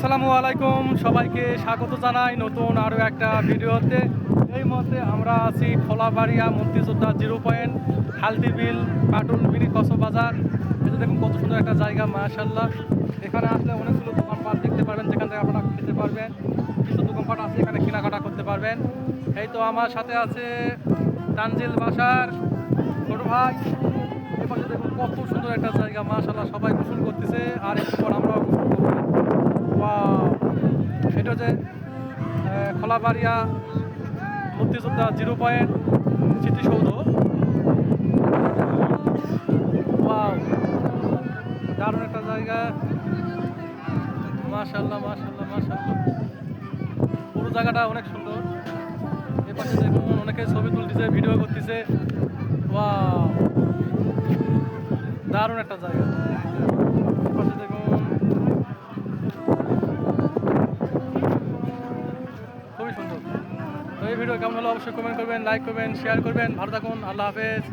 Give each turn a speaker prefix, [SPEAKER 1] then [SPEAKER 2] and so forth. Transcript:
[SPEAKER 1] আসসালামু আলাইকুম, সবাইকে স্বাগত জানাই নতুন আরও একটা ভিডিওতে। এই মুহূর্তে আমরা আছি খোলাবাড়িয়া মুক্তিযোদ্ধা 0 পয়েন্ট, হালদিবিল, পাটুল মিনি কক্সবাজার। এটা দেখুন কত সুন্দর একটা জায়গা, মাশাআল্লাহ। এখানে আসলে অনেকগুলো দোকানপাট দেখতে পারবেন, যেখান থেকে আপনারা খেতে পারবেন। কিছু দোকানপাট আছে, এখানে কেনাকাটা করতে পারবেন। এই তো আমার সাথে আছে তানজিল বাসার ছোট ভাই। এপাশে দেখুন কত সুন্দর একটা জায়গা, মাশাআল্লাহ। সবাই গোসল করতেছে আর একটু পর আমরাও গোসল করবো। এটা হচ্ছে খোলাবাড়িয়া মুক্তিযোদ্ধা 0 পয়েন্ট স্মৃতিসৌধ। ওয়াও, দারুণ একটা জায়গা, মাশাআল্লাহ মাশাআল্লাহ মাশাআল্লাহ। পুরো জায়গাটা অনেক সুন্দর। এপাশে দেখুন অনেকে ছবি তুলতেছে, ভিডিও করতেছে। ওয়াও, দারুণ একটা জায়গা। এপাশে দেখুন খুবই সুন্দর। তো এই ভিডিও কেমন হলো অবশ্যই কমেন্ট করবেন, লাইক করবেন, শেয়ার করবেন। ভালো থাকুন, আল্লাহ হাফেজ।